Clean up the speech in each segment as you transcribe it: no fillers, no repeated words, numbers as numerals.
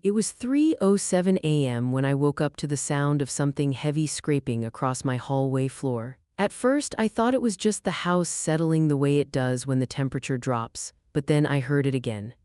It was 3:07 a.m. when I woke up to the sound of something heavy scraping across my hallway floor. At first, I thought it was just the house settling the way it does when the temperature drops, but then I heard it again.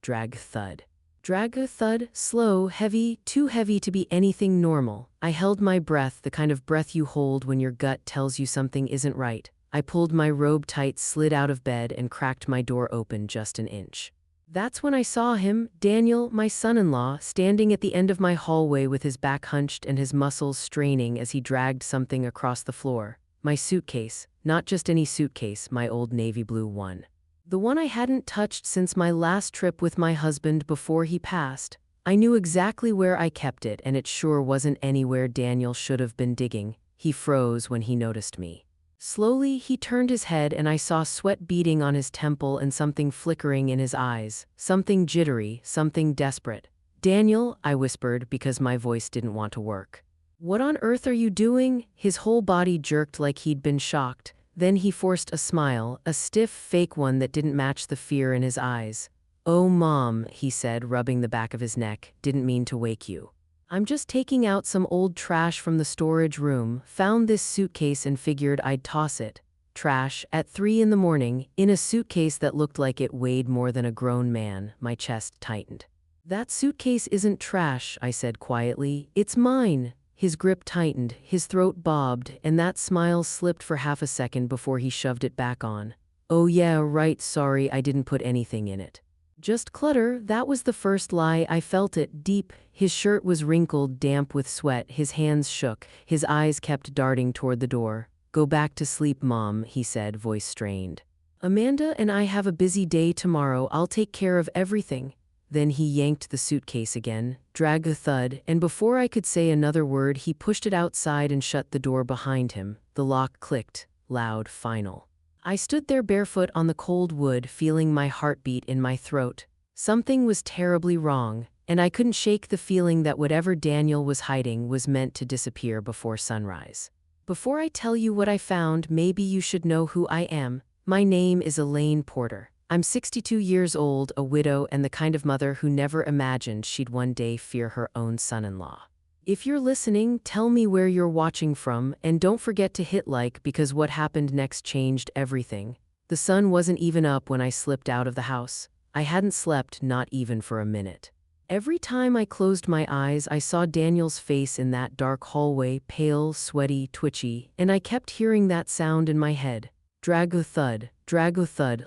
Drag thud. Drag thud, slow, heavy, too heavy to be anything normal. I held my breath, the kind of breath you hold when your gut tells you something isn't right. I pulled my robe tight, slid out of bed, and cracked my door open just an inch. That's when I saw him, Daniel, my son-in-law, standing at the end of my hallway with his back hunched and his muscles straining as he dragged something across the floor. My suitcase, not just any suitcase, my old navy blue one. The one I hadn't touched since my last trip with my husband before he passed. I knew exactly where I kept it, and it sure wasn't anywhere Daniel should have been digging. He froze when he noticed me. Slowly, he turned his head and I saw sweat beading on his temple and something flickering in his eyes. Something jittery, something desperate. "Daniel," I whispered because my voice didn't want to work. "What on earth are you doing?" His whole body jerked like he'd been shocked. Then he forced a smile, a stiff, fake one that didn't match the fear in his eyes. "Oh, Mom," he said, rubbing the back of his neck, "didn't mean to wake you. I'm just taking out some old trash from the storage room, found this suitcase and figured I'd toss it." Trash, at 3 in the morning, in a suitcase that looked like it weighed more than a grown man. My chest tightened. "That suitcase isn't trash," I said quietly. "It's mine." His grip tightened, his throat bobbed, and that smile slipped for half a second before he shoved it back on. "Oh yeah, right, sorry, I didn't put anything in it. Just clutter." That was the first lie. I felt it, deep. His shirt was wrinkled, damp with sweat, his hands shook, his eyes kept darting toward the door. "Go back to sleep, Mom," he said, voice strained. "Amanda and I have a busy day tomorrow, I'll take care of everything." Then he yanked the suitcase again, dragged a thud, and before I could say another word, he pushed it outside and shut the door behind him. The lock clicked, loud, final. I stood there barefoot on the cold wood, feeling my heartbeat in my throat. Something was terribly wrong, and I couldn't shake the feeling that whatever Daniel was hiding was meant to disappear before sunrise. Before I tell you what I found, maybe you should know who I am. My name is Elaine Porter. I'm 62 years old, a widow, and the kind of mother who never imagined she'd one day fear her own son-in-law. If you're listening, tell me where you're watching from, and don't forget to hit like because what happened next changed everything. The sun wasn't even up when I slipped out of the house. I hadn't slept, not even for a minute. Every time I closed my eyes, I saw Daniel's face in that dark hallway, pale, sweaty, twitchy, and I kept hearing that sound in my head. Drag-o thud,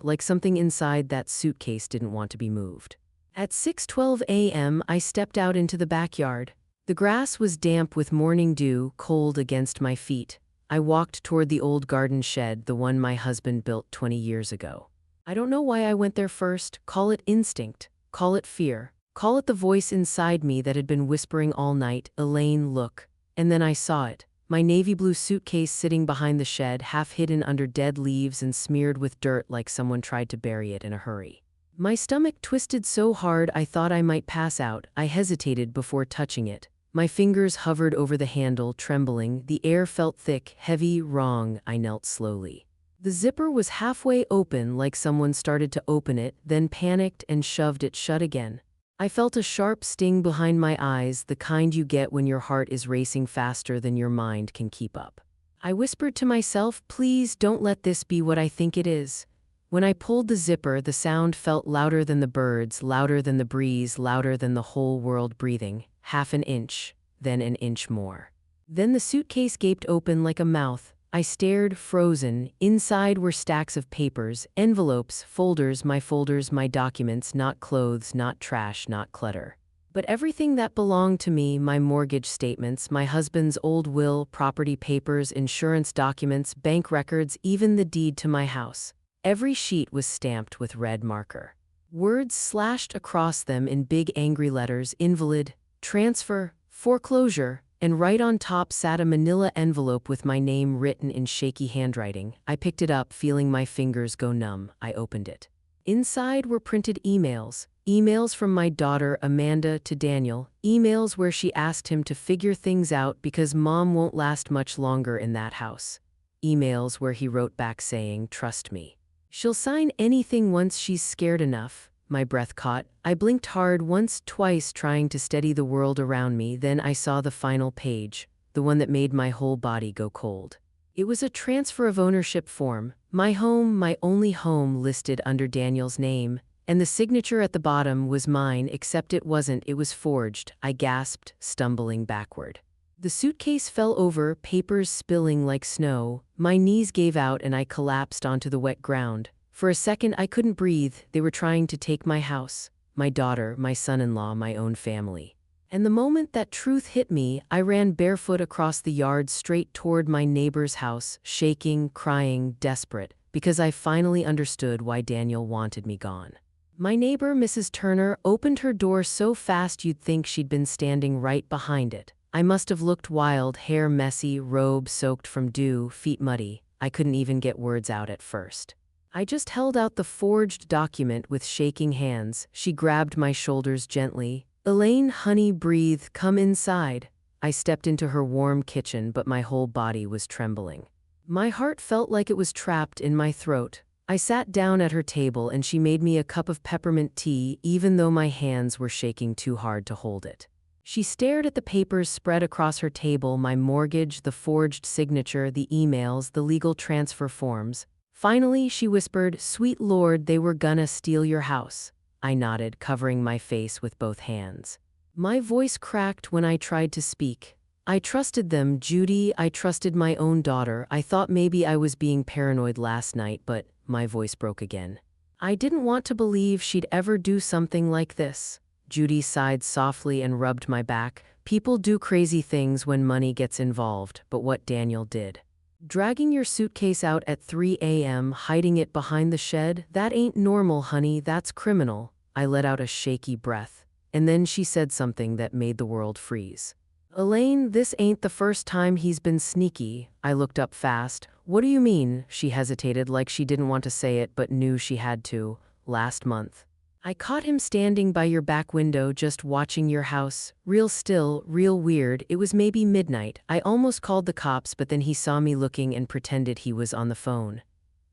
like something inside that suitcase didn't want to be moved. At 6:12 a.m., I stepped out into the backyard. The grass was damp with morning dew, cold against my feet. I walked toward the old garden shed, the one my husband built 20 years ago. I don't know why I went there first. Call it instinct, call it fear, call it the voice inside me that had been whispering all night, "Elaine, look." And then I saw it. My navy blue suitcase sitting behind the shed, half hidden under dead leaves and smeared with dirt like someone tried to bury it in a hurry. My stomach twisted so hard I thought I might pass out. I hesitated before touching it. My fingers hovered over the handle, trembling. The air felt thick, heavy, wrong. I knelt slowly. The zipper was halfway open, like someone started to open it, then panicked and shoved it shut again. I felt a sharp sting behind my eyes, the kind you get when your heart is racing faster than your mind can keep up. I whispered to myself, "Please don't let this be what I think it is." When I pulled the zipper, the sound felt louder than the birds, louder than the breeze, louder than the whole world breathing. Half an inch, then an inch more. Then the suitcase gaped open like a mouth. I stared, frozen. Inside were stacks of papers, envelopes, folders, my documents, not clothes, not trash, not clutter. But everything that belonged to me, my mortgage statements, my husband's old will, property papers, insurance documents, bank records, even the deed to my house. Every sheet was stamped with red marker. Words slashed across them in big angry letters: invalid, transfer, foreclosure. And right on top sat a manila envelope with my name written in shaky handwriting. I picked it up, feeling my fingers go numb. I opened it. Inside were printed emails. Emails from my daughter, Amanda, to Daniel. Emails where she asked him to figure things out because Mom won't last much longer in that house. Emails where he wrote back saying, "Trust me. She'll sign anything once she's scared enough." My breath caught. I blinked hard once, twice, trying to steady the world around me. Then I saw the final page, the one that made my whole body go cold. It was a transfer of ownership form. My home, my only home, listed under Daniel's name, and the signature at the bottom was mine, except it wasn't. It was forged. I gasped, stumbling backward. The suitcase fell over, papers spilling like snow. My knees gave out and I collapsed onto the wet ground. For a second I couldn't breathe. They were trying to take my house, my daughter, my son-in-law, my own family. And the moment that truth hit me, I ran barefoot across the yard straight toward my neighbor's house, shaking, crying, desperate, because I finally understood why Daniel wanted me gone. My neighbor, Mrs. Turner, opened her door so fast you'd think she'd been standing right behind it. I must have looked wild, hair messy, robe soaked from dew, feet muddy. I couldn't even get words out at first. I just held out the forged document with shaking hands. She grabbed my shoulders gently. "Elaine, honey, breathe, come inside." I stepped into her warm kitchen, but my whole body was trembling. My heart felt like it was trapped in my throat. I sat down at her table and she made me a cup of peppermint tea, even though my hands were shaking too hard to hold it. She stared at the papers spread across her table, my mortgage, the forged signature, the emails, the legal transfer forms. Finally, she whispered, "Sweet Lord, they were gonna steal your house." I nodded, covering my face with both hands. My voice cracked when I tried to speak. I trusted them, Judy. I trusted my own daughter. I thought maybe I was being paranoid last night, but my voice broke again. I didn't want to believe she'd ever do something like this. Judy sighed softly and rubbed my back. People do crazy things when money gets involved, but what Daniel did. Dragging your suitcase out at 3 a.m., hiding it behind the shed, that ain't normal, honey, that's criminal. I let out a shaky breath, and then she said something that made the world freeze. "Elaine, this ain't the first time he's been sneaky." I looked up fast. "What do you mean?" She hesitated, like she didn't want to say it but knew she had to. "Last month. I caught him standing by your back window just watching your house. Real still, real weird. It was maybe midnight. I almost called the cops, but then he saw me looking and pretended he was on the phone."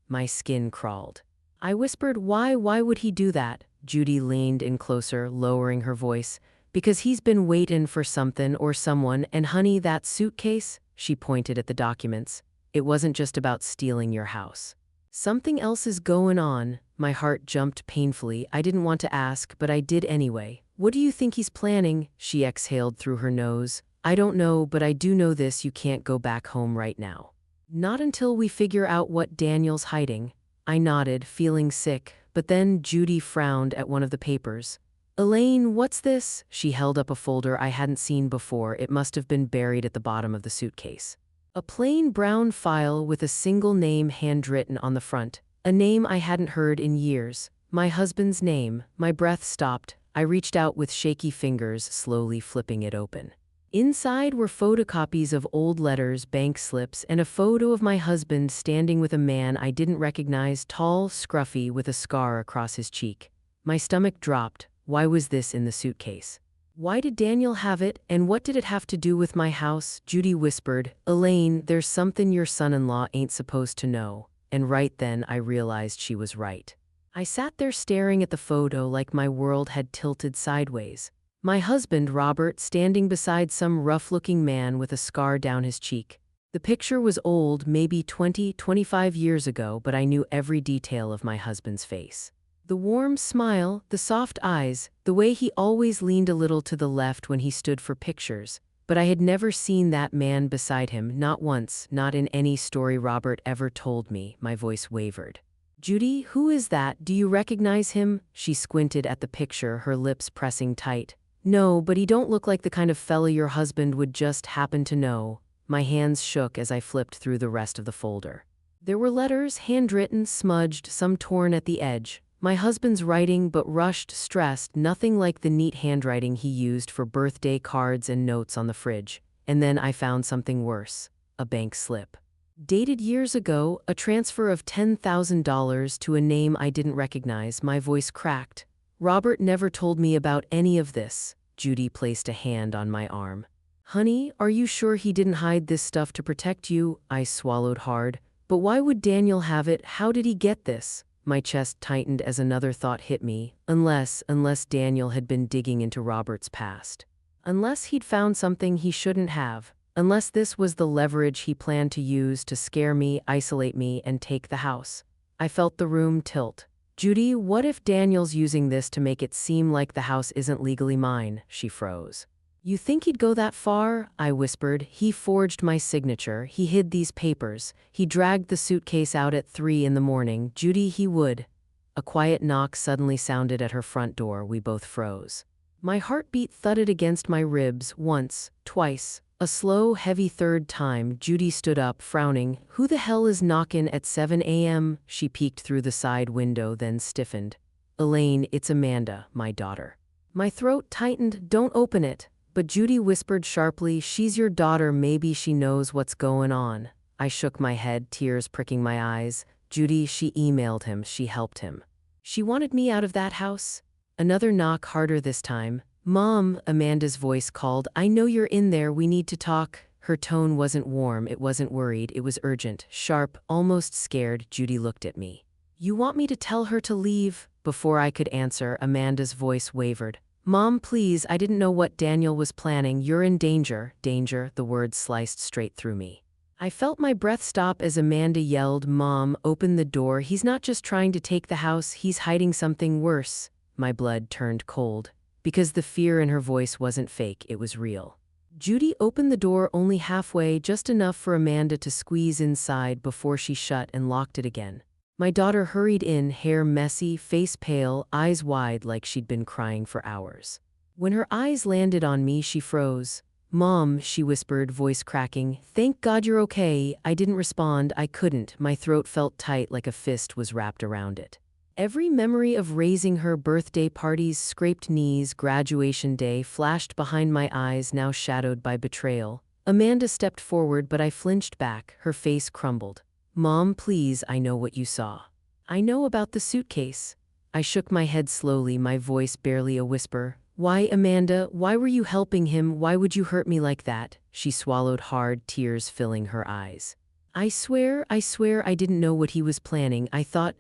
My skin crawled. I whispered, Why would he do that?" Judy leaned in closer, lowering her voice. "Because he's been waitin' for something or someone, and honey, that suitcase?" She pointed at the documents. "It wasn't just about stealing your house. Something else is going on." My heart jumped painfully. I didn't want to ask, but I did anyway. "What do you think he's planning?" She exhaled through her nose. "I don't know, but I do know this: you can't go back home right now. Not until we figure out what Daniel's hiding." I nodded, feeling sick, but then Judy frowned at one of the papers. "Elaine, what's this?" She held up a folder I hadn't seen before. It must have been buried at the bottom of the suitcase. A plain brown file with a single name handwritten on the front. A name I hadn't heard in years. My husband's name. My breath stopped. I reached out with shaky fingers, slowly flipping it open. Inside were photocopies of old letters, bank slips, and a photo of my husband standing with a man I didn't recognize, tall, scruffy, with a scar across his cheek. My stomach dropped. Why was this in the suitcase? Why did Daniel have it, and what did it have to do with my house? Judy whispered, "Elaine, there's something your son-in-law ain't supposed to know." And right then I realized she was right. I sat there staring at the photo like my world had tilted sideways. My husband, Robert, standing beside some rough-looking man with a scar down his cheek. The picture was old, maybe 20, 25 years ago, but I knew every detail of my husband's face. The warm smile, the soft eyes, the way he always leaned a little to the left when he stood for pictures. But I had never seen that man beside him, not once, not in any story Robert ever told me. My voice wavered. "Judy, who is that? Do you recognize him?" She squinted at the picture, her lips pressing tight. "No, but he don't look like the kind of fella your husband would just happen to know." My hands shook as I flipped through the rest of the folder. There were letters, handwritten, smudged, some torn at the edge. My husband's writing, but rushed, stressed, nothing like the neat handwriting he used for birthday cards and notes on the fridge. And then I found something worse. A bank slip. Dated years ago, a transfer of $10,000 to a name I didn't recognize. My voice cracked. "Robert never told me about any of this." Judy placed a hand on my arm. "Honey, are you sure he didn't hide this stuff to protect you?" I swallowed hard. "But why would Daniel have it? How did he get this?" My chest tightened as another thought hit me. Unless Daniel had been digging into Robert's past. Unless he'd found something he shouldn't have. Unless this was the leverage he planned to use to scare me, isolate me, and take the house. I felt the room tilt. Judy, what if Daniel's using this to make it seem like the house isn't legally mine? She froze. You think he'd go that far? I whispered. He forged my signature. He hid these papers. He dragged the suitcase out at 3 in the morning. Judy, he would. A quiet knock suddenly sounded at her front door. We both froze. My heartbeat thudded against my ribs once, twice. A slow, heavy third time. Judy stood up, frowning. Who the hell is knockin' at 7 a.m.? She peeked through the side window, then stiffened. Elaine, it's Amanda, my daughter. My throat tightened. Don't open it. But Judy whispered sharply, she's your daughter, maybe she knows what's going on. I shook my head, tears pricking my eyes. Judy, she emailed him, she helped him. She wanted me out of that house? Another knock, harder this time. Mom, Amanda's voice called. I know you're in there, we need to talk. Her tone wasn't warm, it wasn't worried, it was urgent, sharp, almost scared. Judy looked at me. You want me to tell her to leave? Before I could answer, Amanda's voice wavered. Mom, please, I didn't know what Daniel was planning. You're in danger. Danger, the words sliced straight through me. I felt my breath stop as Amanda yelled, Mom, open the door. He's not just trying to take the house, he's hiding something worse. My blood turned cold. Because the fear in her voice wasn't fake, it was real. Judy opened the door only halfway, just enough for Amanda to squeeze inside before she shut and locked it again. My daughter hurried in, hair messy, face pale, eyes wide like she'd been crying for hours. When her eyes landed on me, she froze. Mom, she whispered, voice cracking. Thank God you're okay. I didn't respond. I couldn't. My throat felt tight like a fist was wrapped around it. Every memory of raising her, birthday parties, scraped knees, graduation day flashed behind my eyes, now shadowed by betrayal. Amanda stepped forward, but I flinched back. Her face crumbled. Mom, please, I know what you saw. I know about the suitcase. I shook my head slowly, my voice barely a whisper. Why, Amanda, why were you helping him? Why would you hurt me like that? She swallowed hard, tears filling her eyes. I swear I didn't know what he was planning. I thought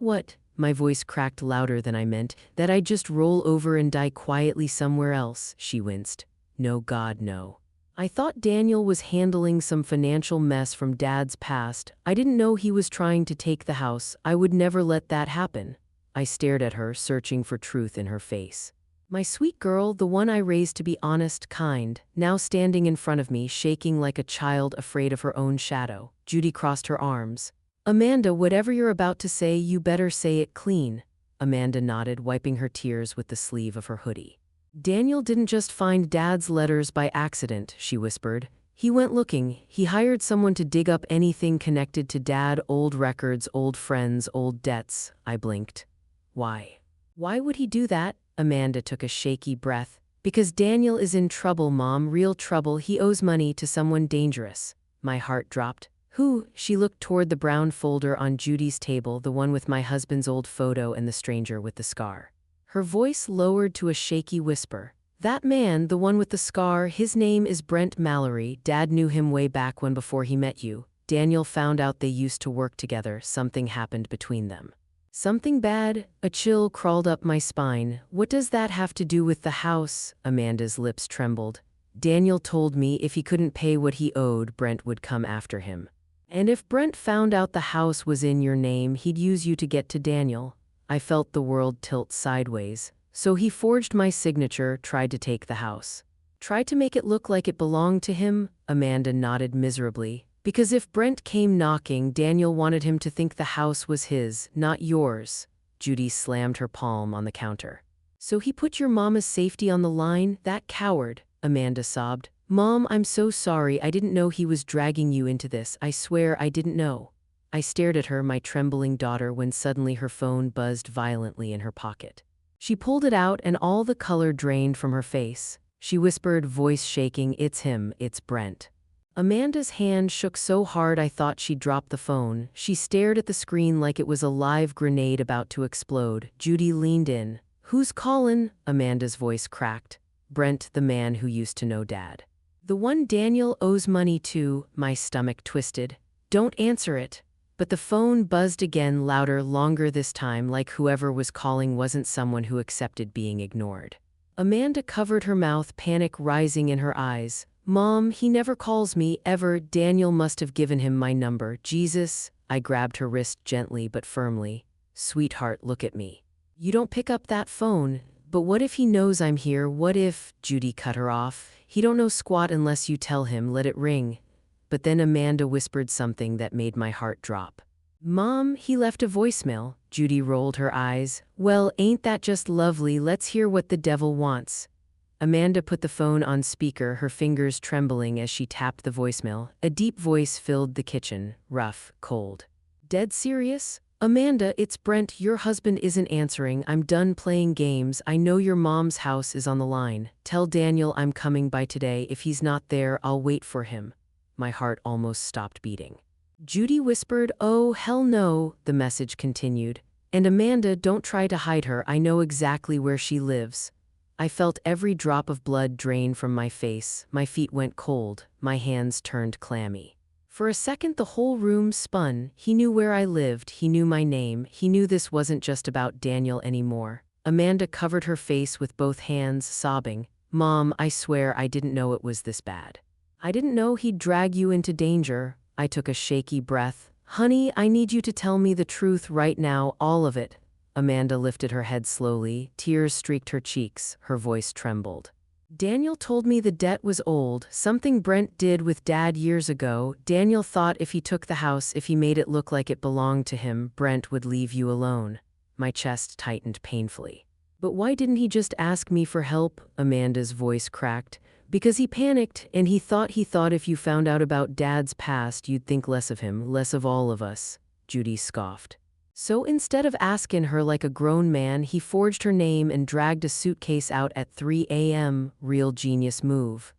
what? My voice cracked louder than I meant. That I'd just roll over and die quietly somewhere else. She winced. No, God, no. I thought Daniel was handling some financial mess from Dad's past. I didn't know he was trying to take the house. I would never let that happen. I stared at her, searching for truth in her face. My sweet girl, the one I raised to be honest, kind, now standing in front of me, shaking like a child afraid of her own shadow. Judy crossed her arms. Amanda, whatever you're about to say, you better say it clean. Amanda nodded, wiping her tears with the sleeve of her hoodie. Daniel didn't just find Dad's letters by accident, she whispered. He went looking. He hired someone to dig up anything connected to Dad, old records, old friends, old debts. I blinked. Why? Why would he do that? Amanda took a shaky breath. Because Daniel is in trouble, Mom, real trouble. He owes money to someone dangerous. My heart dropped. Who? She looked toward the brown folder on Judy's table, the one with my husband's old photo and the stranger with the scar. Her voice lowered to a shaky whisper. That man, the one with the scar, his name is Brent Mallory. Dad knew him way back when before he met you. Daniel found out they used to work together. Something happened between them. Something bad? A chill crawled up my spine. What does that have to do with the house? Amanda's lips trembled. Daniel told me if he couldn't pay what he owed, Brent would come after him. And if Brent found out the house was in your name, he'd use you to get to Daniel. I felt the world tilt sideways. So he forged my signature, tried to take the house. Tried to make it look like it belonged to him? Amanda nodded miserably. Because if Brent came knocking, Daniel wanted him to think the house was his, not yours. Judy slammed her palm on the counter. So he put your mama's safety on the line? That coward, Amanda sobbed. Mom, I'm so sorry. I didn't know he was dragging you into this. I swear I didn't know. I stared at her, my trembling daughter, when suddenly her phone buzzed violently in her pocket. She pulled it out and all the color drained from her face. She whispered, voice shaking, it's him, it's Brent. Amanda's hand shook so hard I thought she'd dropped the phone. She stared at the screen like it was a live grenade about to explode. Judy leaned in. Who's callin'? Amanda's voice cracked. Brent, the man who used to know Dad. The one Daniel owes money to. My stomach twisted. Don't answer it. But the phone buzzed again, louder, longer this time, like whoever was calling wasn't someone who accepted being ignored. Amanda covered her mouth, panic rising in her eyes. "Mom, he never calls me, ever. Daniel must have given him my number. Jesus." I grabbed her wrist gently but firmly. "Sweetheart, look at me. You don't pick up that phone. But what if he knows I'm here? What if—" Judy cut her off. "He don't know squat unless you tell him. Let it ring." But then Amanda whispered something that made my heart drop. "Mom, he left a voicemail." Judy rolled her eyes. "Well, ain't that just lovely? Let's hear what the devil wants." Amanda put the phone on speaker, her fingers trembling as she tapped the voicemail. A deep voice filled the kitchen, rough, cold. "Dead serious? Amanda, it's Brent. Your husband isn't answering. I'm done playing games. I know your mom's house is on the line. Tell Daniel I'm coming by today. If he's not there, I'll wait for him." My heart almost stopped beating. Judy whispered, "Oh, hell no," the message continued. "And Amanda, don't try to hide her. I know exactly where she lives." I felt every drop of blood drain from my face. My feet went cold. My hands turned clammy. For a second, the whole room spun. He knew where I lived. He knew my name. He knew this wasn't just about Daniel anymore. Amanda covered her face with both hands, sobbing. "Mom, I swear I didn't know it was this bad. I didn't know he'd drag you into danger." I took a shaky breath. "Honey, I need you to tell me the truth right now, all of it." Amanda lifted her head slowly. Tears streaked her cheeks. Her voice trembled. "Daniel told me the debt was old, something Brent did with Dad years ago. Daniel thought if he took the house, if he made it look like it belonged to him, Brent would leave you alone." My chest tightened painfully. "But why didn't he just ask me for help?" Amanda's voice cracked. "Because he panicked, and he thought if you found out about Dad's past, you'd think less of him, less of all of us." Judy scoffed. "So instead of asking her like a grown man, he forged her name and dragged a suitcase out at 3 a.m. Real genius move."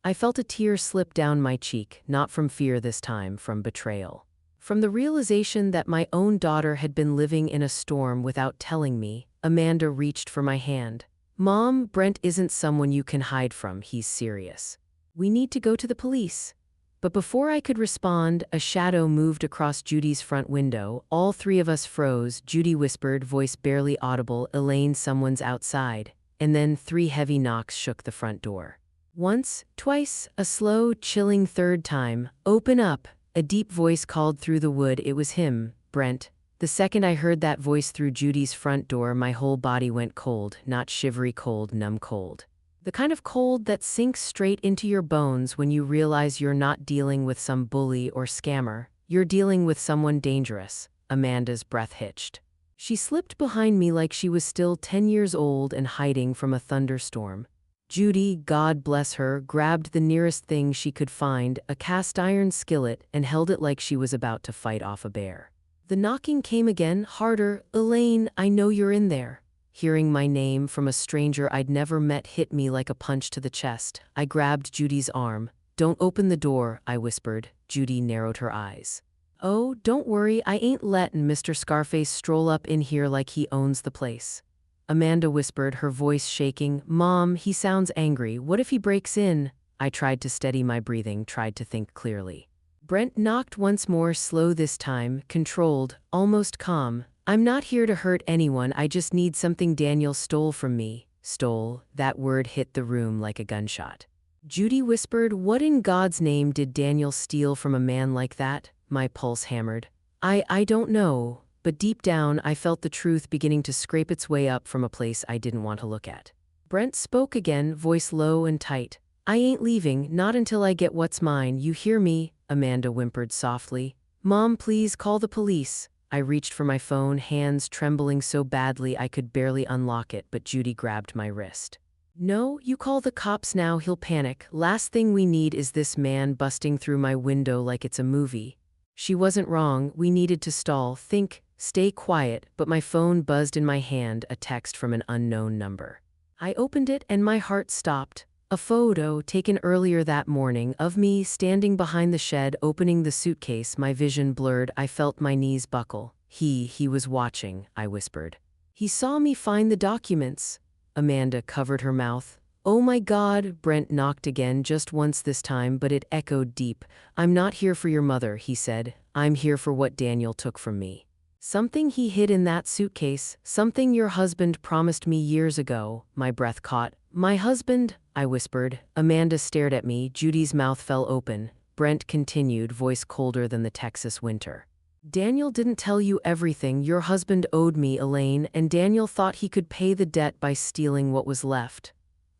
I felt a tear slip down my cheek, not from fear this time, from betrayal. From the realization that my own daughter had been living in a storm without telling me. Amanda reached for my hand. "Mom, Brent isn't someone you can hide from. He's serious. We need to go to the police." But before I could respond, a shadow moved across Judy's front window. All three of us froze. Judy whispered, voice barely audible, "Elaine, someone's outside." And then 3 heavy knocks shook the front door. Once, twice, a slow, chilling third time. "Open up." A deep voice called through the wood. It was him, Brent. The second I heard that voice through Judy's front door, my whole body went cold, not shivery cold, numb cold. The kind of cold that sinks straight into your bones when you realize you're not dealing with some bully or scammer. You're dealing with someone dangerous. Amanda's breath hitched. She slipped behind me like she was still 10 years old and hiding from a thunderstorm. Judy, God bless her, grabbed the nearest thing she could find, a cast-iron skillet, and held it like she was about to fight off a bear. The knocking came again, harder. "Elaine, I know you're in there." Hearing my name from a stranger I'd never met hit me like a punch to the chest. I grabbed Judy's arm. "Don't open the door," I whispered. Judy narrowed her eyes. "Oh, don't worry, I ain't lettin' Mr. Scarface stroll up in here like he owns the place." Amanda whispered, her voice shaking. "Mom, he sounds angry. What if he breaks in?" I tried to steady my breathing, tried to think clearly. Brent knocked once more, slow this time, controlled, almost calm. "I'm not here to hurt anyone, I just need something Daniel stole from me." Stole, that word hit the room like a gunshot. Judy whispered, "What in God's name did Daniel steal from a man like that?" My pulse hammered. I don't know, but deep down I felt the truth beginning to scrape its way up from a place I didn't want to look at. Brent spoke again, voice low and tight. "I ain't leaving, not until I get what's mine, you hear me?" Amanda whimpered softly. "Mom, please call the police." I reached for my phone, hands trembling so badly I could barely unlock it, but Judy grabbed my wrist. "No, you call the cops now, he'll panic. Last thing we need is this man busting through my window like it's a movie." She wasn't wrong, we needed to stall, think, stay quiet, but my phone buzzed in my hand, a text from an unknown number. I opened it and my heart stopped. A photo taken earlier that morning of me standing behind the shed opening the suitcase, my vision blurred, I felt my knees buckle. He was watching," I whispered. "He saw me find the documents." Amanda covered her mouth. "Oh my God," Brent knocked again, just once this time, but it echoed deep. "I'm not here for your mother," he said. "I'm here for what Daniel took from me. Something he hid in that suitcase, something your husband promised me years ago." My breath caught. "My husband?" I whispered. Amanda stared at me. Judy's mouth fell open. Brent continued, voice colder than the Texas winter. "Daniel didn't tell you everything. Your husband owed me, Elaine, and Daniel thought he could pay the debt by stealing what was left."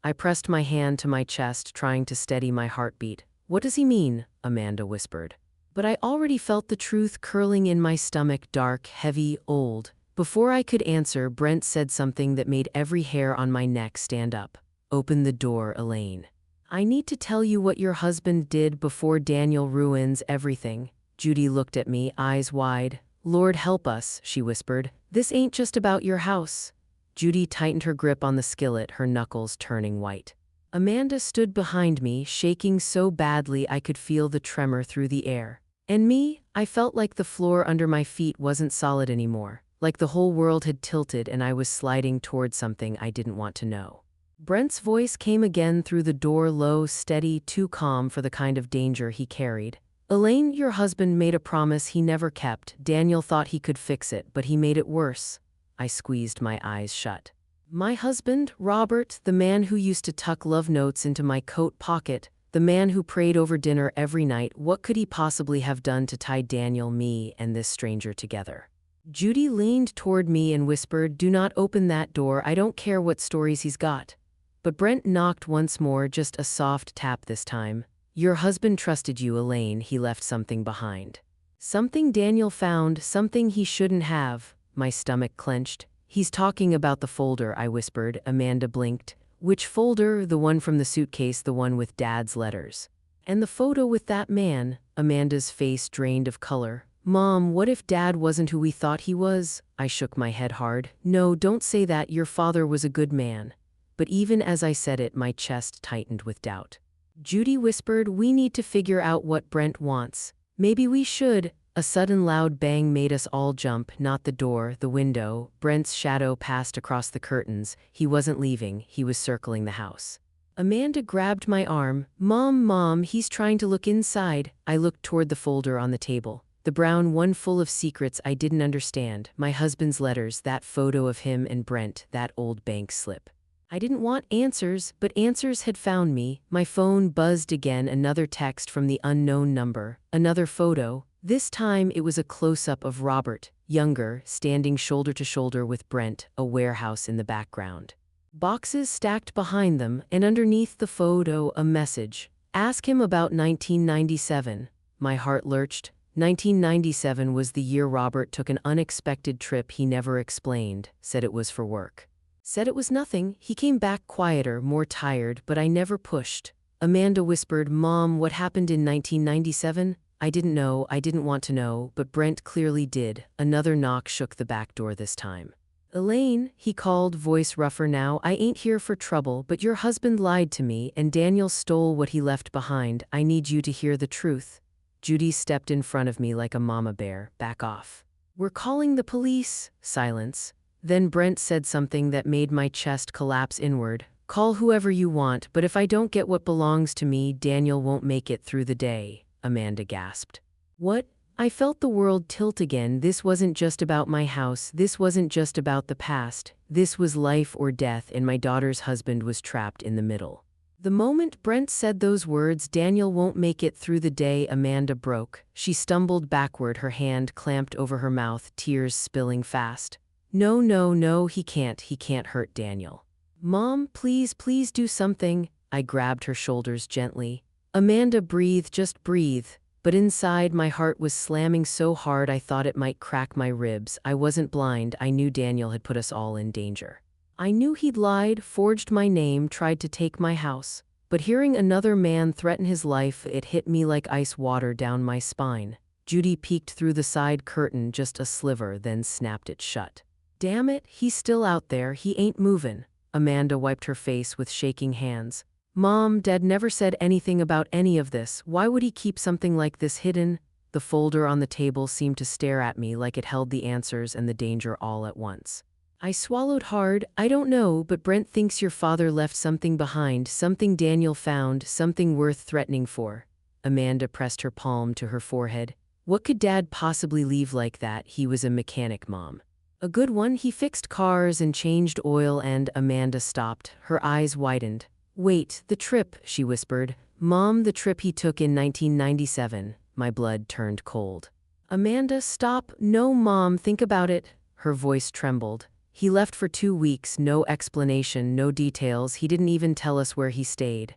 I pressed my hand to my chest, trying to steady my heartbeat. "What does he mean?" Amanda whispered. But I already felt the truth curling in my stomach, dark, heavy, old. Before I could answer, Brent said something that made every hair on my neck stand up. "Open the door, Elaine. I need to tell you what your husband did before Daniel ruins everything." Judy looked at me, eyes wide. "Lord help us," she whispered. "This ain't just about your house." Judy tightened her grip on the skillet, her knuckles turning white. Amanda stood behind me, shaking so badly I could feel the tremor through the air. And me, I felt like the floor under my feet wasn't solid anymore, like the whole world had tilted and I was sliding toward something I didn't want to know. Brent's voice came again through the door, low, steady, too calm for the kind of danger he carried. "Elaine, your husband made a promise he never kept. Daniel thought he could fix it, but he made it worse." I squeezed my eyes shut. "My husband, Robert, the man who used to tuck love notes into my coat pocket, the man who prayed over dinner every night, what could he possibly have done to tie Daniel, me, and this stranger together?" Judy leaned toward me and whispered, "Do not open that door. I don't care what stories he's got." But Brent knocked once more, just a soft tap this time. "Your husband trusted you, Elaine. He left something behind. Something Daniel found, something he shouldn't have." My stomach clenched. "He's talking about the folder," I whispered. Amanda blinked. "Which folder?" "The one from the suitcase, the one with Dad's letters." "And the photo with that man?" Amanda's face drained of color. "Mom, what if Dad wasn't who we thought he was?" I shook my head hard. "No, don't say that. Your father was a good man." But even as I said it, my chest tightened with doubt. Judy whispered, "We need to figure out what Brent wants." "Maybe we should." A sudden loud bang made us all jump, not the door, the window. Brent's shadow passed across the curtains. He wasn't leaving, he was circling the house. Amanda grabbed my arm. Mom, he's trying to look inside." I looked toward the folder on the table. The brown one full of secrets I didn't understand. My husband's letters, that photo of him and Brent, that old bank slip. I didn't want answers, but answers had found me. My phone buzzed again, another text from the unknown number, another photo. This time it was a close-up of Robert, younger, standing shoulder to shoulder with Brent, a warehouse in the background. Boxes stacked behind them, and underneath the photo a message. "Ask him about 1997. My heart lurched. 1997 was the year Robert took an unexpected trip he never explained, said it was for work. Said it was nothing. He came back quieter, more tired, but I never pushed. Amanda whispered, "Mom, what happened in 1997? I didn't know, I didn't want to know, but Brent clearly did." Another knock shook the back door this time. "Elaine," he called, voice rougher now, "I ain't here for trouble, but your husband lied to me, and Daniel stole what he left behind. I need you to hear the truth." Judy stepped in front of me like a mama bear. "Back off. We're calling the police." Silence. Then Brent said something that made my chest collapse inward. "Call whoever you want, but if I don't get what belongs to me, Daniel won't make it through the day." Amanda gasped. "What?" I felt the world tilt again. This wasn't just about my house. This wasn't just about the past. This was life or death, and my daughter's husband was trapped in the middle. The moment Brent said those words, "Daniel won't make it through the day," Amanda broke. She stumbled backward, her hand clamped over her mouth, tears spilling fast. No, he can't hurt Daniel." "Mom, please do something." I grabbed her shoulders gently. "Amanda, breathe, just breathe." But inside, my heart was slamming so hard I thought it might crack my ribs. I wasn't blind. I knew Daniel had put us all in danger. I knew he'd lied, forged my name, tried to take my house. But hearing another man threaten his life, it hit me like ice water down my spine. Judy peeked through the side curtain, just a sliver, then snapped it shut. "Damn it, he's still out there. He ain't movin'." Amanda wiped her face with shaking hands. "Mom, Dad never said anything about any of this. Why would he keep something like this hidden?" The folder on the table seemed to stare at me like it held the answers and the danger all at once. I swallowed hard. I don't know, but Brent thinks your father left something behind, something Daniel found, something worth threatening for. Amanda pressed her palm to her forehead. What could Dad possibly leave like that? He was a mechanic, Mom. A good one. He fixed cars and changed oil. And Amanda stopped. Her eyes widened. Wait, the trip, she whispered. Mom, the trip he took in 1997. My blood turned cold. Amanda, stop. No, Mom, think about it. Her voice trembled. He left for 2 weeks, no explanation, no details. He didn't even tell us where he stayed.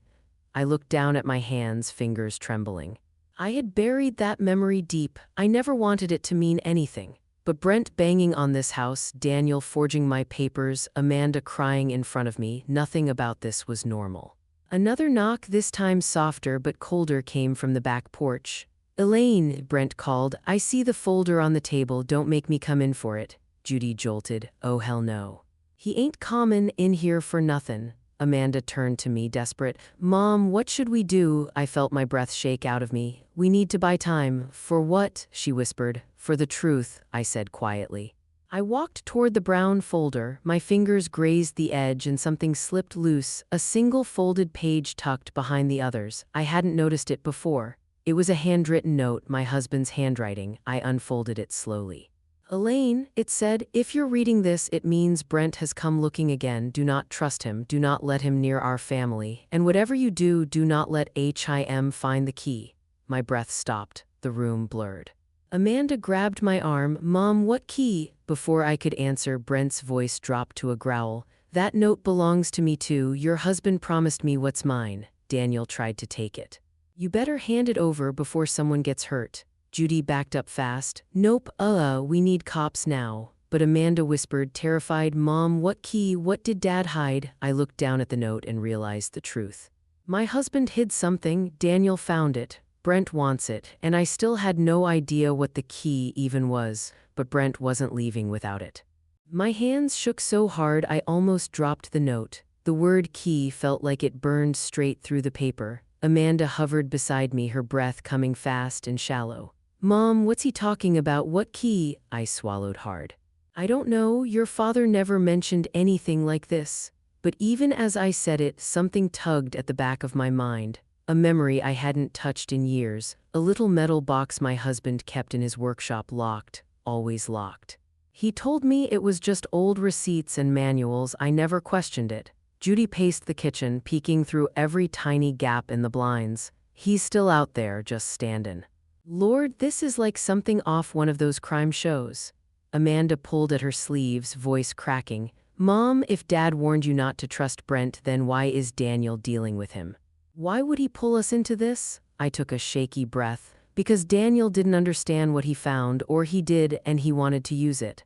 I looked down at my hands, fingers trembling. I had buried that memory deep. I never wanted it to mean anything. But Brent banging on this house, Daniel forging my papers, Amanda crying in front of me, nothing about this was normal. Another knock, this time softer but colder, came from the back porch. Elaine, Brent called. I see the folder on the table. Don't make me come in for it. Judy jolted. Oh, hell no. He ain't comin' in here for nothin'. Amanda turned to me, desperate. Mom, what should we do? I felt my breath shake out of me. We need to buy time. For what? She whispered. For the truth, I said quietly. I walked toward the brown folder. My fingers grazed the edge and something slipped loose, a single folded page tucked behind the others. I hadn't noticed it before. It was a handwritten note, my husband's handwriting. I unfolded it slowly. Elaine, it said, if you're reading this, it means Brent has come looking again. Do not trust him. Do not let him near our family. And whatever you do, do not let him find the key. My breath stopped. The room blurred. Amanda grabbed my arm. Mom, what key? Before I could answer, Brent's voice dropped to a growl. That note belongs to me too. Your husband promised me what's mine. Daniel tried to take it. You better hand it over before someone gets hurt. Judy backed up fast. Nope, we need cops now. But Amanda whispered, terrified, Mom, what key? What did Dad hide? I looked down at the note and realized the truth. My husband hid something. Daniel found it. Brent wants it. And I still had no idea what the key even was, but Brent wasn't leaving without it. My hands shook so hard I almost dropped the note. The word key felt like it burned straight through the paper. Amanda hovered beside me, her breath coming fast and shallow. Mom, what's he talking about? What key? I swallowed hard. I don't know. Your father never mentioned anything like this. But even as I said it, something tugged at the back of my mind. A memory I hadn't touched in years. A little metal box my husband kept in his workshop, locked, always locked. He told me it was just old receipts and manuals. I never questioned it. Judy paced the kitchen, peeking through every tiny gap in the blinds. He's still out there, just standin'. Lord, this is like something off one of those crime shows. Amanda pulled at her sleeves, voice cracking. Mom, if Dad warned you not to trust Brent, then why is Daniel dealing with him? Why would he pull us into this? I took a shaky breath. Because Daniel didn't understand what he found, or he did, and he wanted to use it.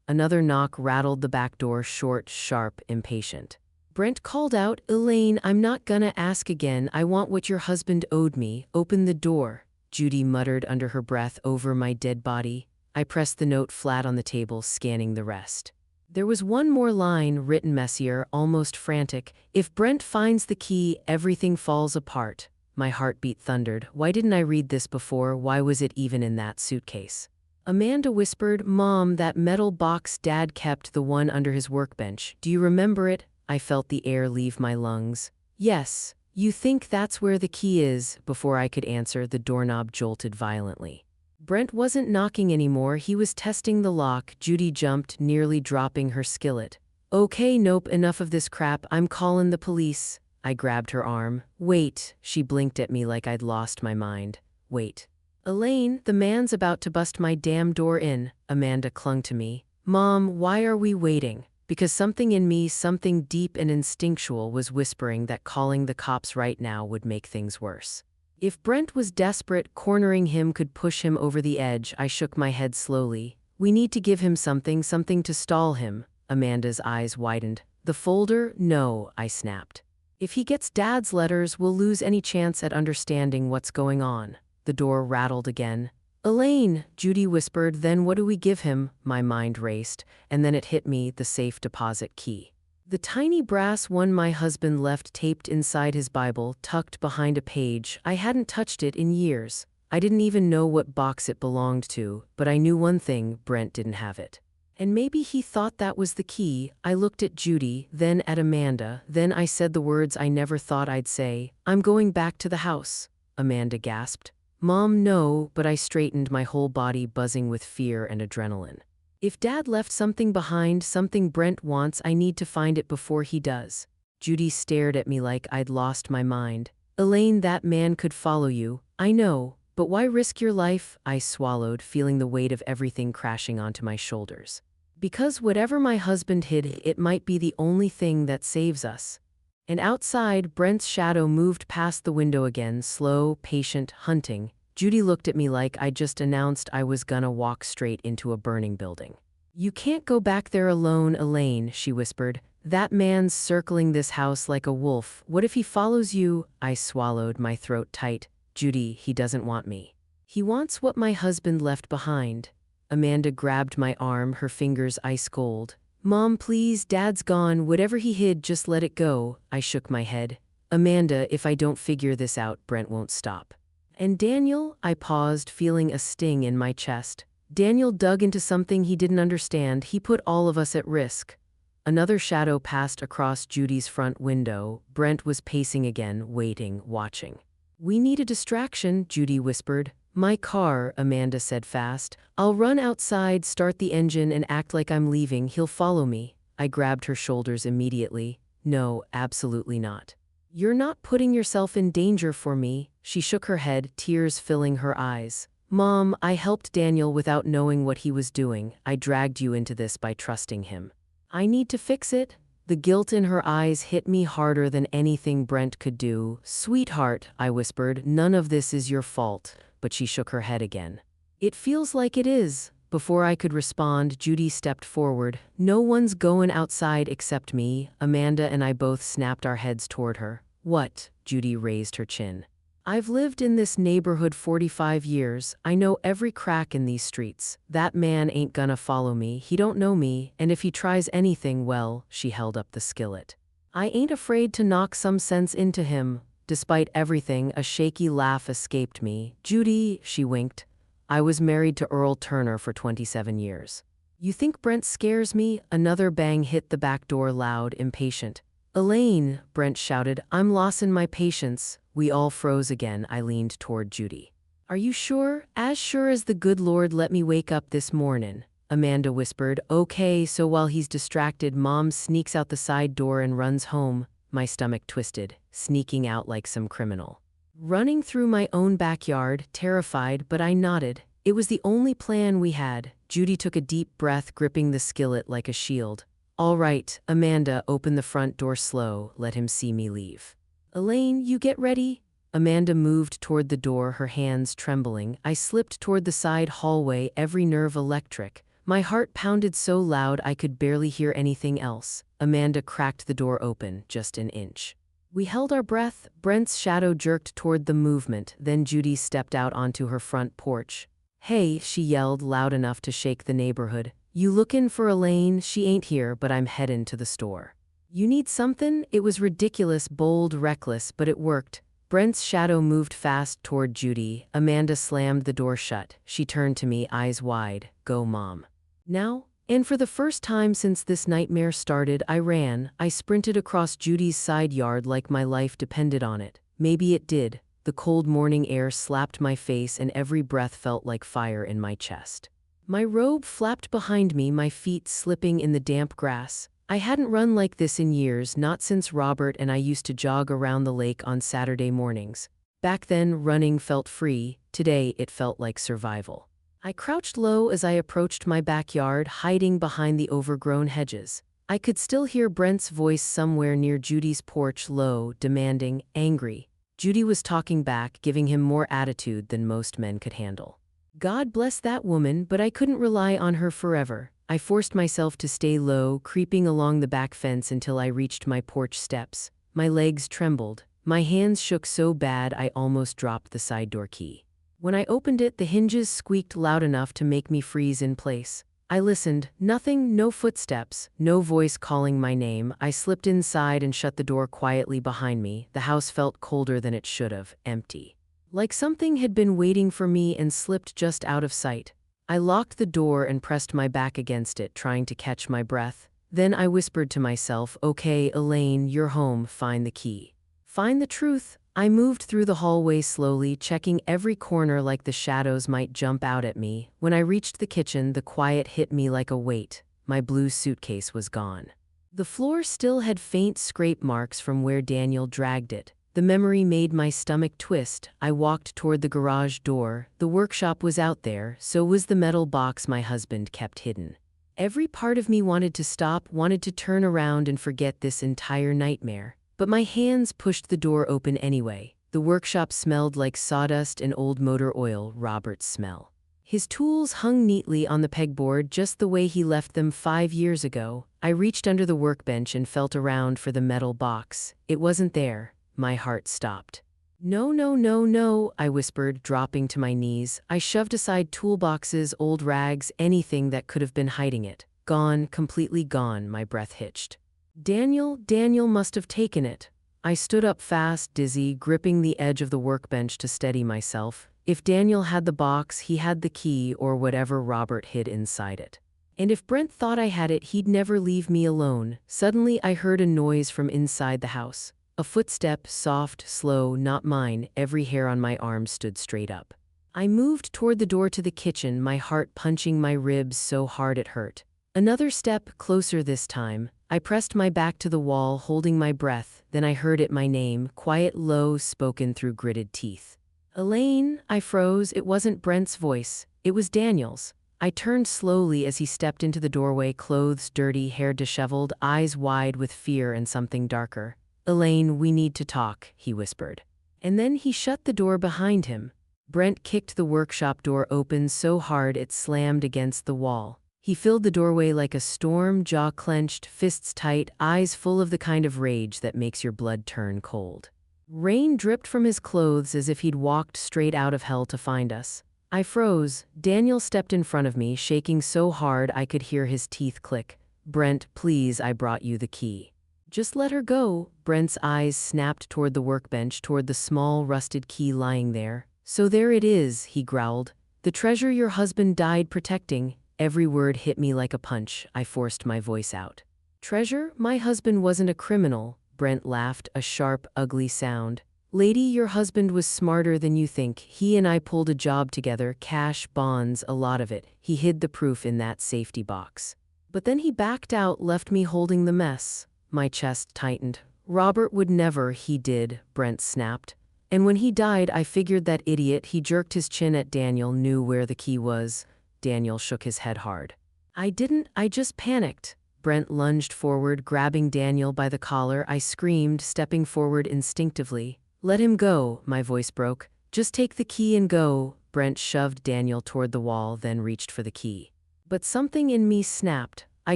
Another knock rattled the back door, short, sharp, impatient. Brent called out, Elaine, I'm not gonna ask again. I want what your husband owed me. Open the door. Judy muttered under her breath, over my dead body. I pressed the note flat on the table, scanning the rest. There was one more line, written messier, almost frantic. If Brent finds the key, everything falls apart. My heartbeat thundered. Why didn't I read this before? Why was it even in that suitcase? Amanda whispered, Mom, that metal box Dad kept, the one under his workbench. Do you remember it? I felt the air leave my lungs. Yes. You think that's where the key is? Before I could answer, the doorknob jolted violently. Brent wasn't knocking anymore, he was testing the lock. Judy jumped, nearly dropping her skillet. Okay, nope, enough of this crap, I'm callin' the police. I grabbed her arm. Wait, she blinked at me like I'd lost my mind. Wait. Elaine, the man's about to bust my damn door in. Amanda clung to me. Mom, why are we waiting? Because something in me, something deep and instinctual, was whispering that calling the cops right now would make things worse. If Brent was desperate, cornering him could push him over the edge. I shook my head slowly. We need to give him something to stall him. Amanda's eyes widened. The folder? No, I snapped. If he gets Dad's letters, we'll lose any chance at understanding what's going on. The door rattled again. Elaine, Judy whispered, then what do we give him? My mind raced, and then it hit me, the safe deposit key. The tiny brass one my husband left taped inside his Bible, tucked behind a page. I hadn't touched it in years. I didn't even know what box it belonged to, but I knew one thing, Brent didn't have it. And maybe he thought that was the key. I looked at Judy, then at Amanda, then I said the words I never thought I'd say. "I'm going back to the house," Amanda gasped. "Mom, no," but I straightened, my whole body buzzing with fear and adrenaline. "If Dad left something behind, something Brent wants, I need to find it before he does." Judy stared at me like I'd lost my mind. "Elaine, that man could follow you. I know, but why risk your life?" I swallowed, feeling the weight of everything crashing onto my shoulders. "Because whatever my husband hid, it might be the only thing that saves us." And outside, Brent's shadow moved past the window again, slow, patient, hunting. Judy looked at me like I'd just announced I was gonna walk straight into a burning building. "You can't go back there alone, Elaine," she whispered. "That man's circling this house like a wolf. What if he follows you?" I swallowed, my throat tight. "Judy, he doesn't want me. He wants what my husband left behind." Amanda grabbed my arm, her fingers ice cold. "Mom, please, Dad's gone. Whatever he hid, just let it go." I shook my head. "Amanda, if I don't figure this out, Brent won't stop." "And Daniel?" I paused, feeling a sting in my chest. "Daniel dug into something he didn't understand. He put all of us at risk." Another shadow passed across Judy's front window. Brent was pacing again, waiting, watching. "We need a distraction," Judy whispered. "My car," Amanda said fast. "I'll run outside, start the engine, and act like I'm leaving. He'll follow me." I grabbed her shoulders immediately. "No, absolutely not. You're not putting yourself in danger for me." She shook her head, tears filling her eyes. "Mom, I helped Daniel without knowing what he was doing. I dragged you into this by trusting him. I need to fix it." The guilt in her eyes hit me harder than anything Brent could do. "Sweetheart," I whispered, "none of this is your fault." But she shook her head again. "It feels like it is." Before I could respond, Judy stepped forward. "No one's going outside except me." Amanda and I both snapped our heads toward her. "What?" Judy raised her chin. "I've lived in this neighborhood 45 years. I know every crack in these streets. That man ain't gonna follow me. He don't know me, and if he tries anything, well," she held up the skillet. "I ain't afraid to knock some sense into him." Despite everything, a shaky laugh escaped me. "Judy," she winked. "I was married to Earl Turner for 27 years. You think Brent scares me?" Another bang hit the back door loud, impatient. "Elaine," Brent shouted, "I'm losing my patience." We all froze again. I leaned toward Judy. "Are you sure?" "As sure as the good Lord let me wake up this morning," Amanda whispered. "Okay, so while he's distracted, Mom sneaks out the side door and runs home." My stomach twisted, sneaking out like some criminal. Running through my own backyard, terrified, but I nodded. It was the only plan we had. Judy took a deep breath, gripping the skillet like a shield. "All right, Amanda, open the front door slow. Let him see me leave." "Elaine, you get ready." Amanda moved toward the door, her hands trembling. I slipped toward the side hallway, every nerve electric. My heart pounded so loud I could barely hear anything else. Amanda cracked the door open, just an inch. We held our breath. Brent's shadow jerked toward the movement, then Judy stepped out onto her front porch. "Hey," she yelled loud enough to shake the neighborhood. "You lookin' for Elaine? She ain't here, but I'm headin' to the store. You need something?" It was ridiculous, bold, reckless, but it worked. Brent's shadow moved fast toward Judy. Amanda slammed the door shut. She turned to me, eyes wide. "Go, Mom." "Now?" And for the first time since this nightmare started, I ran. I sprinted across Judy's side yard like my life depended on it. Maybe it did. The cold morning air slapped my face and every breath felt like fire in my chest. My robe flapped behind me, my feet slipping in the damp grass. I hadn't run like this in years, not since Robert and I used to jog around the lake on Saturday mornings. Back then, running felt free. Today, it felt like survival. I crouched low as I approached my backyard, hiding behind the overgrown hedges. I could still hear Brent's voice somewhere near Judy's porch, low, demanding, angry. Judy was talking back, giving him more attitude than most men could handle. God bless that woman, but I couldn't rely on her forever. I forced myself to stay low, creeping along the back fence until I reached my porch steps. My legs trembled. My hands shook so bad I almost dropped the side door key. When I opened it, the hinges squeaked loud enough to make me freeze in place. I listened. Nothing, no footsteps, no voice calling my name. I slipped inside and shut the door quietly behind me. The house felt colder than it should have, empty. Like something had been waiting for me and slipped just out of sight. I locked the door and pressed my back against it, trying to catch my breath. Then I whispered to myself, "Okay, Elaine, you're home, find the key." Find the truth? I moved through the hallway slowly, checking every corner like the shadows might jump out at me. When I reached the kitchen, the quiet hit me like a weight. My blue suitcase was gone. The floor still had faint scrape marks from where Daniel dragged it. The memory made my stomach twist. I walked toward the garage door. The workshop was out there, so was the metal box my husband kept hidden. Every part of me wanted to stop, wanted to turn around and forget this entire nightmare. But my hands pushed the door open anyway. The workshop smelled like sawdust and old motor oil, Robert's smell. His tools hung neatly on the pegboard just the way he left them 5 years ago. I reached under the workbench and felt around for the metal box. It wasn't there. My heart stopped. "No, no, no, no," I whispered, dropping to my knees. I shoved aside toolboxes, old rags, anything that could have been hiding it. Gone, completely gone, my breath hitched. Daniel must have taken it. I stood up fast, dizzy, gripping the edge of the workbench to steady myself. If Daniel had the box, he had the key or whatever Robert hid inside it. And if Brent thought I had it, he'd never leave me alone. Suddenly, I heard a noise from inside the house. A footstep, soft, slow, not mine. Every hair on my arm stood straight up. I moved toward the door to the kitchen, my heart punching my ribs so hard it hurt. Another step, closer this time. I pressed my back to the wall, holding my breath. Then I heard it, my name, quiet, low, spoken through gritted teeth. "Elaine," I froze. It wasn't Brent's voice. It was Daniel's. I turned slowly as he stepped into the doorway, clothes dirty, hair disheveled, eyes wide with fear and something darker. "Elaine, we need to talk," he whispered. And then he shut the door behind him. Brent kicked the workshop door open so hard it slammed against the wall. He filled the doorway like a storm, jaw clenched, fists tight, eyes full of the kind of rage that makes your blood turn cold. Rain dripped from his clothes as if he'd walked straight out of hell to find us. I froze. Daniel stepped in front of me, shaking so hard I could hear his teeth click. "Brent, please, I brought you the key." "Just let her go." Brent's eyes snapped toward the workbench, toward the small, rusted key lying there. "So there it is," he growled. "The treasure your husband died protecting." Every word hit me like a punch. I forced my voice out. "Treasure? My husband wasn't a criminal." Brent laughed, a sharp, ugly sound. "Lady, your husband was smarter than you think. He and I pulled a job together, cash, bonds, a lot of it. He hid the proof in that safety box. But then he backed out, left me holding the mess." My chest tightened. "Robert would never." "He did," Brent snapped. "And when he died, I figured that idiot," he jerked his chin at Daniel, "knew where the key was." Daniel shook his head hard. "I didn't, I just panicked." Brent lunged forward, grabbing Daniel by the collar. I screamed, stepping forward instinctively. "Let him go," my voice broke. "Just take the key and go." Brent shoved Daniel toward the wall, then reached for the key. But something in me snapped. I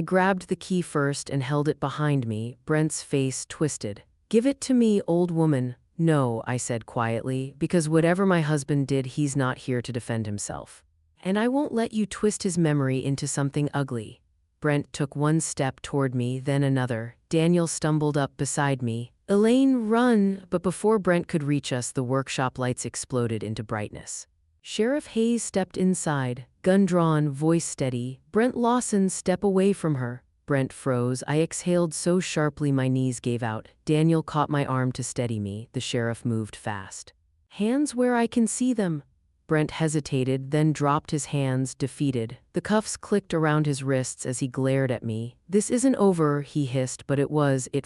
grabbed the key first and held it behind me. Brent's face twisted. "Give it to me, old woman." "No," I said quietly, "because whatever my husband did, he's not here to defend himself. And I won't let you twist his memory into something ugly." Brent took one step toward me, then another. Daniel stumbled up beside me. "Elaine, run!" But before Brent could reach us, the workshop lights exploded into brightness. Sheriff Hayes stepped inside, gun drawn, voice steady. "Brent Lawson, step away from her." Brent froze. I exhaled so sharply my knees gave out. Daniel caught my arm to steady me. The sheriff moved fast. "Hands where I can see them." Brent hesitated, then dropped his hands, defeated. The cuffs clicked around his wrists as he glared at me. "This isn't over," he hissed, but it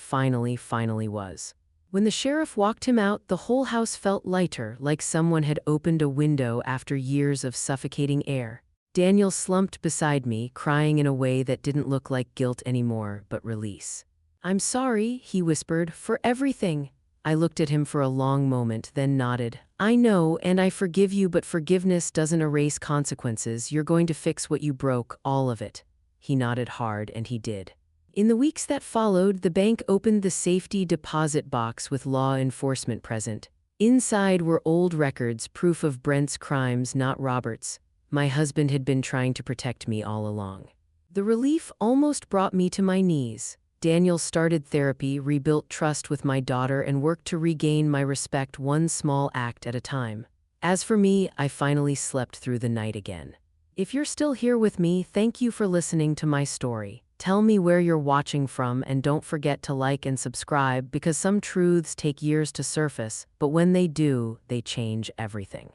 finally was. When the sheriff walked him out, the whole house felt lighter, like someone had opened a window after years of suffocating air. Daniel slumped beside me, crying in a way that didn't look like guilt anymore, but release. "I'm sorry," he whispered, "for everything." I looked at him for a long moment, then nodded. "I know, and I forgive you, but forgiveness doesn't erase consequences. You're going to fix what you broke, all of it." He nodded hard, and he did. In the weeks that followed, the bank opened the safety deposit box with law enforcement present. Inside were old records, proof of Brent's crimes, not Robert's. My husband had been trying to protect me all along. The relief almost brought me to my knees. Daniel started therapy, rebuilt trust with my daughter, and worked to regain my respect one small act at a time. As for me, I finally slept through the night again. If you're still here with me, thank you for listening to my story. Tell me where you're watching from and don't forget to like and subscribe because some truths take years to surface, but when they do, they change everything.